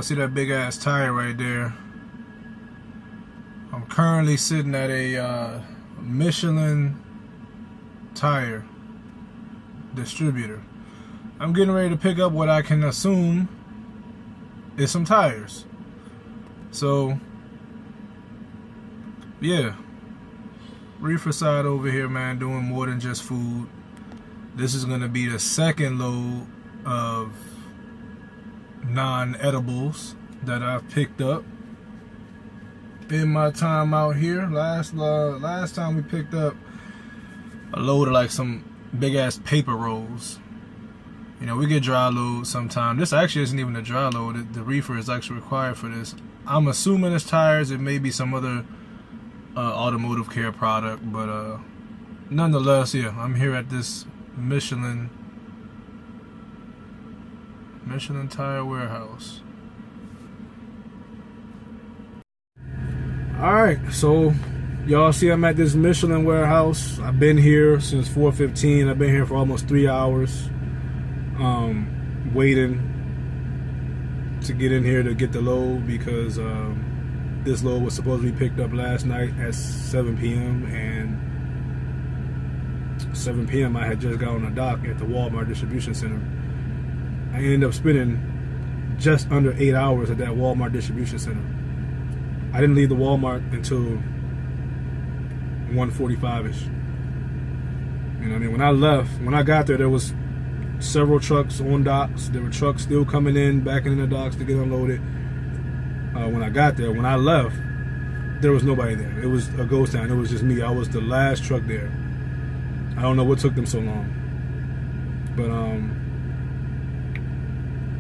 see that big ass tire right there? I'm currently sitting at a Michelin tire distributor. I'm getting ready to pick up what I can assume is some tires. So yeah, reefer side over here, man, doing more than just food. This is gonna be the second load of non-edibles that I've picked up in my time out here. Last time we picked up a load of like some big ass paper rolls. You know, we get dry loads sometime. This actually isn't even a dry load. The reefer is actually required for this. I'm assuming it's tires. It may be some other automotive care product, but nonetheless, yeah, I'm here at this Michelin tire warehouse. Alright, so y'all see I'm at this Michelin warehouse. I've been here since 4:15. I've been here for almost 3 hours, waiting to get in here to get the load, because this load was supposed to be picked up last night at 7 p.m. and 7 p.m. I had just got on the dock at the Walmart distribution center. I ended up spending just under 8 hours at that Walmart distribution center. I didn't leave the Walmart until 1:45ish. You know what I mean? When I got there was several trucks on docks. There were trucks still coming in, backing in the docks to get unloaded. When I got there, when I left, there was nobody there. It was a ghost town. It was just me. I was the last truck there. I don't know what took them so long. But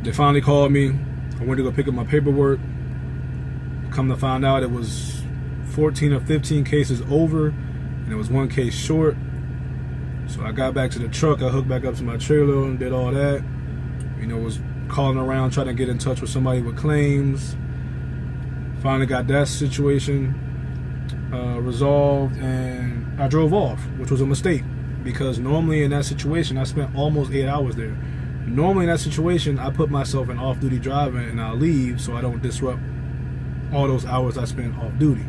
they finally called me. I went to go pick up my paperwork. Come to find out, it was 14 or 15 cases over, and it was 1 case short. So I got back to the truck. I hooked back up to my trailer and did all that. You know, was calling around trying to get in touch with somebody with claims. Finally got that situation resolved, and I drove off, which was a mistake, because normally in that situation I spent almost 8 hours there. Normally in that situation I put myself in off-duty driving and I'll leave so I don't disrupt all those hours I spent off duty.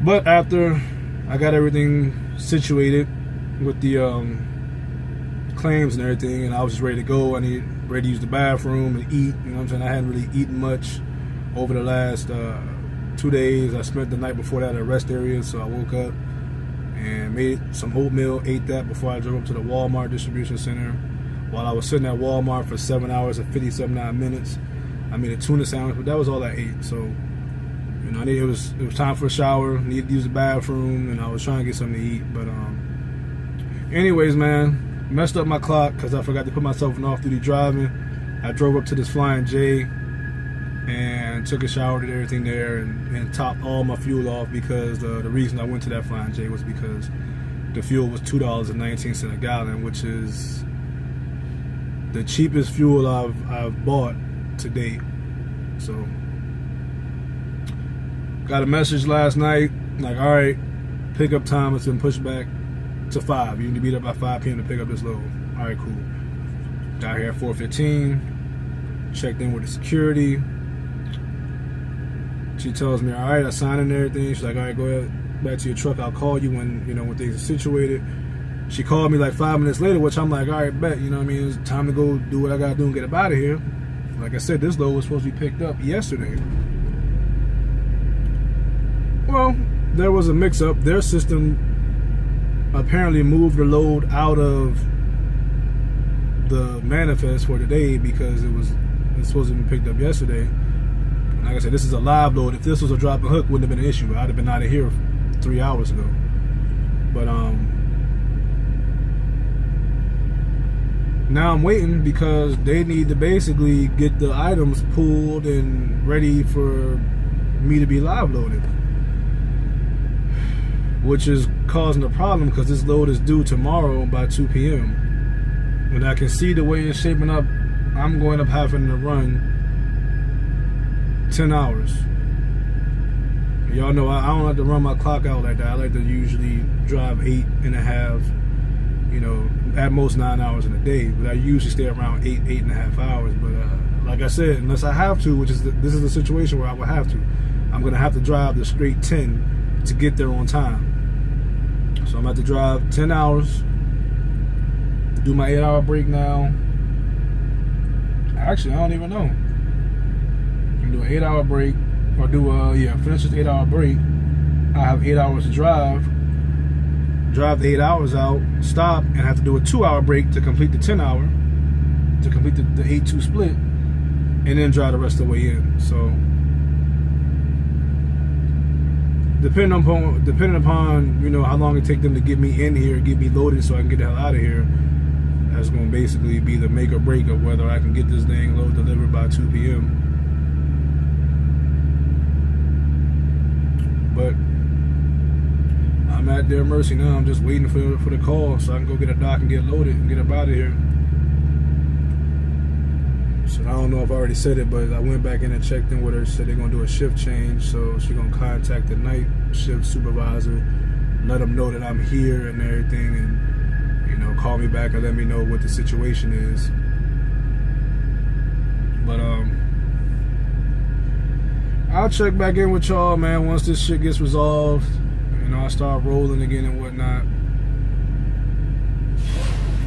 But after I got everything situated with the claims and everything, and I was just ready to go, I needed ready to use the bathroom and eat. You know what I'm saying? I hadn't really eaten much over the last 2 days. I spent the night before that at a rest area, so I woke up and made some oatmeal, ate that before I drove up to the Walmart distribution center. While I was sitting at Walmart for 7 hours and 59 minutes, I made a tuna sandwich, but that was all I ate. So, you know, it was time for a shower, needed to use the bathroom, and I was trying to get something to eat. But anyways, man, messed up my clock because I forgot to put myself in off-duty driving. I drove up to this Flying J and took a shower, did everything there, and topped all my fuel off, because the reason I went to that Flying J was because the fuel was $2.19 a gallon, which is the cheapest fuel I've bought to date. So got a message last night like, all right, pickup time has been pushed back to 5. You need to be there by 5 p.m. to pick up this load. All right, cool. Got here at 4:15, checked in with the security. She tells me, all right, I signed in everything. She's like, all right, go ahead back to your truck. I'll call you when things are situated. She called me like 5 minutes later, which I'm like, all right, bet, you know what I mean? It's time to go do what I gotta do and get up out of here. Like I said, this load was supposed to be picked up yesterday. Well, there was a mix-up. Their system apparently moved the load out of the manifest for today because it's supposed to be picked up yesterday. And like I said, this is a live load. If this was a drop and hook, wouldn't have been an issue. I'd have been out of here 3 hours ago. But now I'm waiting because they need to basically get the items pulled and ready for me to be live loaded, which is causing a problem because this load is due tomorrow by 2 p.m. When I can see the way it's shaping up, I'm going up having to run 10 hours. Y'all know I don't like to run my clock out like that. I like to usually drive 8.5, at most 9 hours in a day. But I usually stay around 8.5 hours. But like I said, unless I have to, which is this is the situation where I would have to. I'm gonna have to drive the straight 10 to get there on time. So I'm gonna have to drive 10 hours, do my 8-hour break now. Actually, I don't even know. I can do an 8-hour break, or do finish this 8-hour break. I have 8 hours to drive the 8 hours out, stop, and have to do a 2-hour break to complete the 10-hour, to complete the 8-2 split, and then drive the rest of the way in. So depending upon you know how long it take them to get me in here, get me loaded so I can get the hell out of here, that's going to basically be the make or break of whether I can get this thing load delivered by 2 p.m. But I'm at their mercy now. I'm just waiting for the call so I can go get a dock and get loaded and get up out of here. So I don't know if I already said it, but I went back in and checked in with her. She said they're going to do a shift change, so she's going to contact the night shift supervisor, let them know that I'm here and everything, and you know, call me back and let me know what the situation is. But I'll check back in with y'all, man, once this shit gets resolved. You know, I start rolling again and whatnot.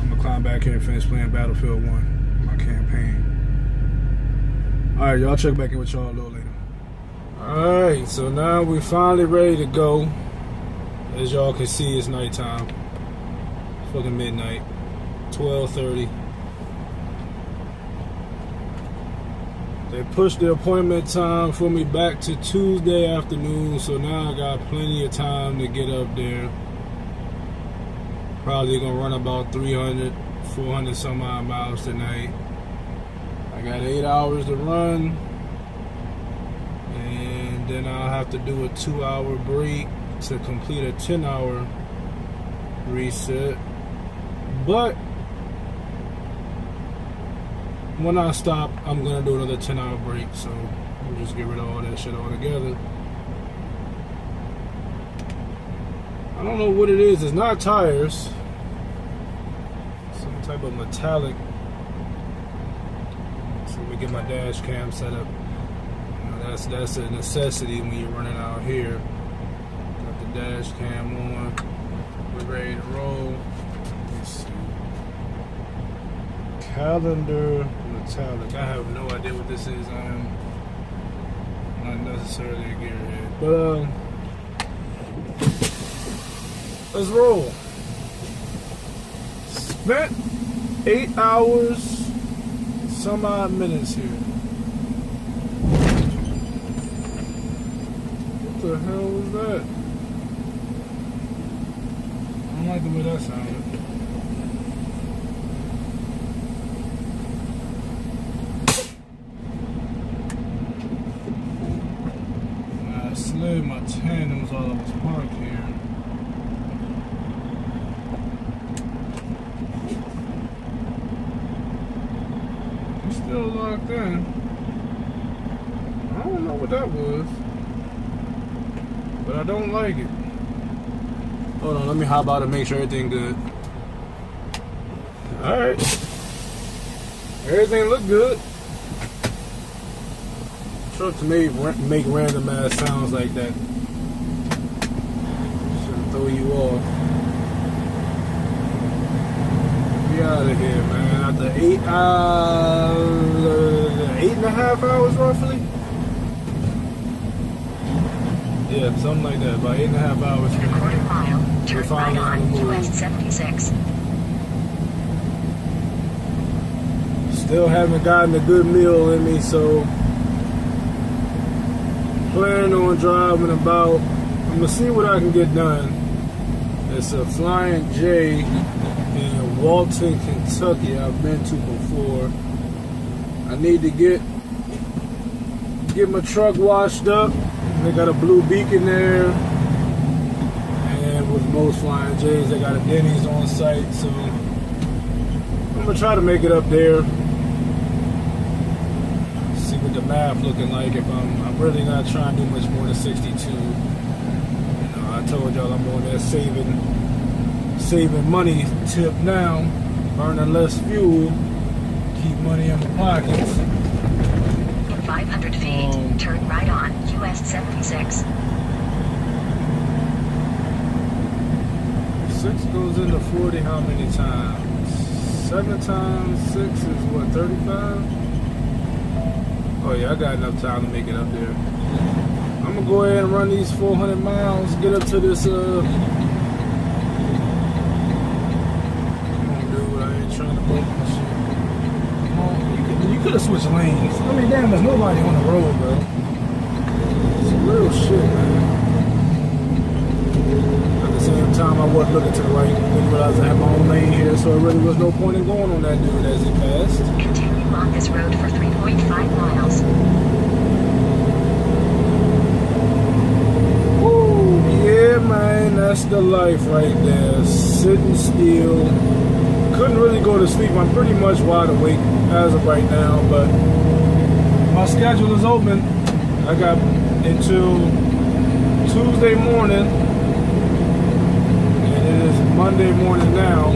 I'm gonna climb back here and finish playing Battlefield 1, my campaign. Alright, y'all, check back in with y'all a little later. Alright, so now we're finally ready to go. As y'all can see, it's nighttime. Fucking midnight. 12:30. They pushed the appointment time for me back to Tuesday afternoon, so now I got plenty of time to get up there. Probably gonna run about 300, 400 some odd miles tonight. I got 8 hours to run, and then I'll have to do a 2-hour break to complete a 10-hour reset. But when I stop, I'm gonna do another 10-hour break, so we'll just get rid of all that shit altogether. I don't know what it is. It's not tires. Some type of metallic. So let me get my dash cam set up. You know, that's a necessity when you're running out here. Got the dash cam on. We're ready to roll. Let's see. Calendar metallic. I have no idea what this is. I am not necessarily a gearhead, but let's roll. Spent 8 hours, some odd minutes here. What the hell was that? I don't like the way that sounded. I slid my tandems while I was parked here. Still locked in. I don't know what that was, but I don't like it. Hold on, let me hop out and make sure everything good. Alright. Everything look good. Truck to make random ass sounds like that. Shouldn't throw you off. Get out of here, man. After 8.5 hours roughly? Yeah, something like that. About 8.5 hours. In a quarter mile, turn right on US 76. Still haven't gotten a good meal in me, so planning on driving about. I'm gonna see what I can get done. It's a Flying J in Walton, Kentucky. I've been to before. I need to get my truck washed up. They got a blue beacon there, and with most Flying J's, they got a Denny's on site. So I'm gonna try to make it up there. See what the math looking like. If I'm really not trying to do much more than 62. You know, I told y'all I'm on that saving money tip now, burning less fuel, keep money in my pockets. 500 feet, turn right on US 76. 6 goes into 40 how many times? 7 times 6 is what, 35? Oh yeah, I got enough time to make it up there. I'm gonna go ahead and run these 400 miles, get up to this, come on dude, I ain't trying to break my shit. Come on, you could have switched lanes. I mean, damn, there's nobody on the road, bro. It's real shit, man. At the same time, I wasn't looking to the right. Didn't realize I had my own lane here, so there really was no point in going on that dude as he passed. Continue on this road for 3.5 miles. Woo! Yeah, man, that's the life right there. Sitting still. Couldn't really go to sleep. I'm pretty much wide awake as of right now, but my schedule is open. I got until Tuesday morning. Monday morning now.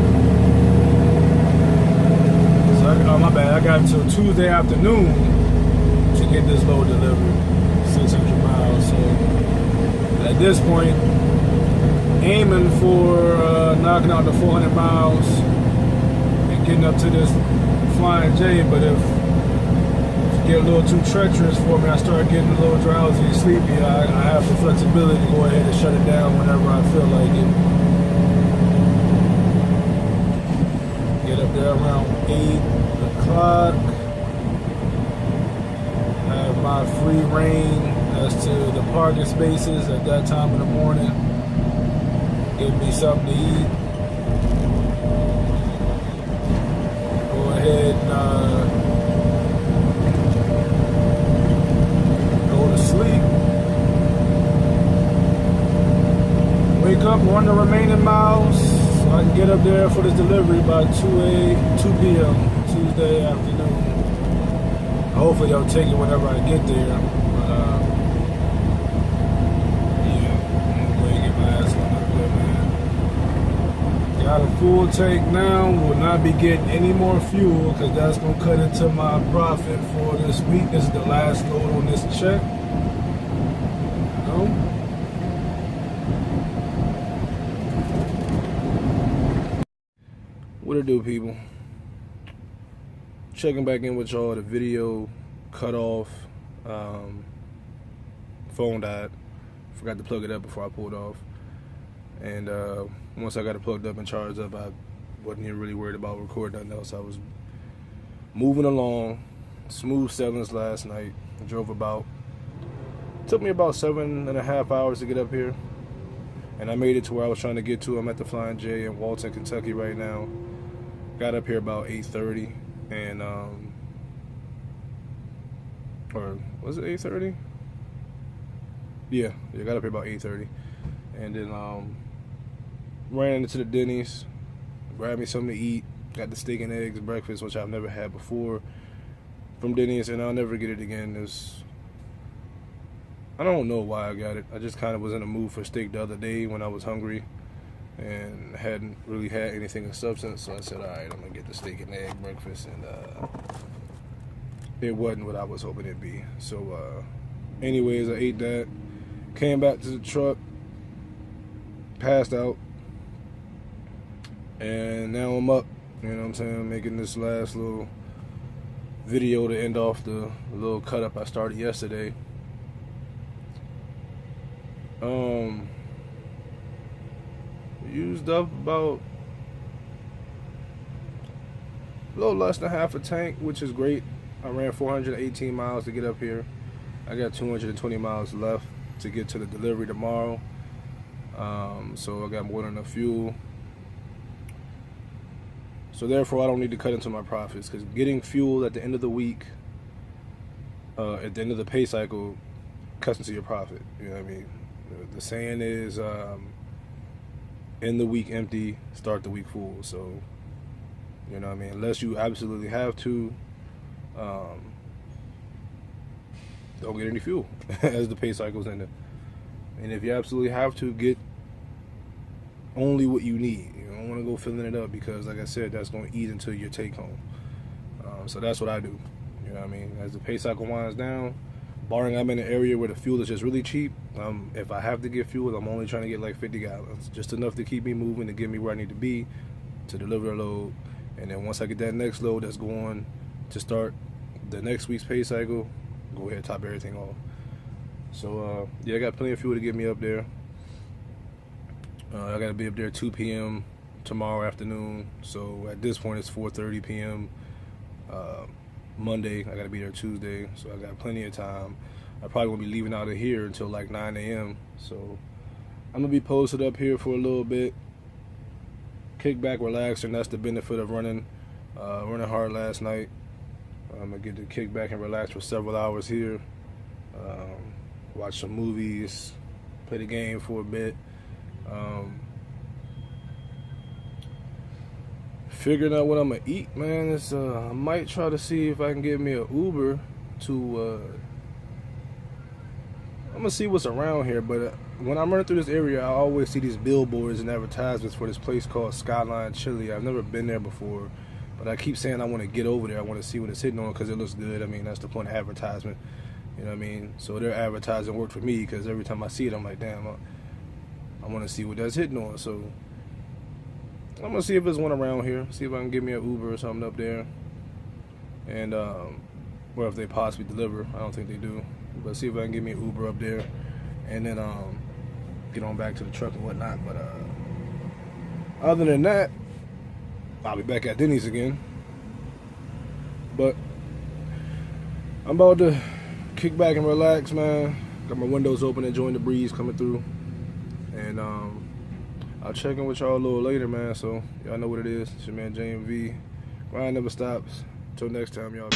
So oh my bad, I got until Tuesday afternoon to get this load delivered, 600 miles. So at this point, aiming for knocking out the 400 miles and getting up to this Flying J. But if it get a little too treacherous for me, I start getting a little drowsy and sleepy, I have the flexibility to go ahead and shut it down whenever I feel like it. Get up there around 8 o'clock. Have my free reign as to the parking spaces at that time in the morning. Give me something to eat. Go ahead and go to sleep. Wake up, run the remaining miles. So I can get up there for this delivery by 2 p.m. Tuesday afternoon. Hopefully they'll take it whenever I get there. But yeah, I'm gonna go ahead and get my ass on up there, man. Got a full tank now. Will not be getting any more fuel because that's gonna cut into my profit for this week. This is the last load on this check. What it do, people? Checking back in with y'all. The video cut off. Phone died. Forgot to plug it up before I pulled off. And once I got it plugged up and charged up, I wasn't even really worried about recording nothing else. I was moving along. Smooth sailings last night. I drove about. Took me about 7.5 hours to get up here. And I made it to where I was trying to get to. I'm at the Flying J in Walton, Kentucky right now. Got up here about 8:30, and or was it 8:30? Yeah, got up here about 8:30, and then ran into the Denny's, grabbed me something to eat. Got the steak and eggs breakfast, which I've never had before from Denny's, and I'll never get it again. I don't know why I got it. I just kind of was in a mood for steak the other day when I was hungry and hadn't really had anything of substance, so I said, all right, I'm gonna get the steak and egg breakfast, and it wasn't what I was hoping it'd be. So anyways, I ate that, came back to the truck, passed out, and now I'm up, you know what I'm saying, making this last little video to end off the little cut up I started yesterday. Used up about a little less than half a tank, which is great. I ran 418 miles to get up here. I got 220 miles left to get to the delivery tomorrow. So I got more than enough fuel. So therefore, I don't need to cut into my profits, because getting fuel at the end of the week, at the end of the pay cycle, cuts into your profit. You know what I mean? The saying is, end the week empty, start the week full. So, you know what I mean? Unless you absolutely have to, don't get any fuel as the pay cycle's ending. And if you absolutely have to, get only what you need. You don't want to go filling it up, because, like I said, that's going to eat into your take home. So that's what I do. You know what I mean? As the pay cycle winds down, barring I'm in an area where the fuel is just really cheap, if I have to get fuel, I'm only trying to get like 50 gallons, just enough to keep me moving, to get me where I need to be, to deliver a load. And then once I get that next load that's going to start the next week's pay cycle, go ahead and top everything off. So yeah, I got plenty of fuel to get me up there. I got to be up there 2 p.m. tomorrow afternoon. So at this point, it's 4:30 p.m. Monday. I got to be there Tuesday. So I got plenty of time. I probably won't be leaving out of here until like 9 a.m. So I'm going to be posted up here for a little bit. Kick back, relax, and that's the benefit of running hard last night. I'm going to get to kick back and relax for several hours here. Watch some movies, play the game for a bit. Figuring out what I'm gonna eat, man. I might try to see if I can get me an Uber to. I'm gonna see what's around here, but when I'm running through this area, I always see these billboards and advertisements for this place called Skyline Chili. I've never been there before, but I keep saying I want to get over there. I want to see what it's hitting on because it looks good. I mean, that's the point of advertisement. You know what I mean? So their advertising worked for me because every time I see it, I'm like, damn, I want to see what that's hitting on. So I'm going to see if there's one around here. See if I can get me an Uber or something up there. And, or if they possibly deliver. I don't think they do. But see if I can get me an Uber up there. And then get on back to the truck and whatnot. But other than that, I'll be back at Denny's again. But I'm about to kick back and relax, man. Got my windows open, enjoying the breeze coming through. And I'll check in with y'all a little later, man. So y'all know what it is. It's your man JMV. Grind never stops. Until next time, y'all.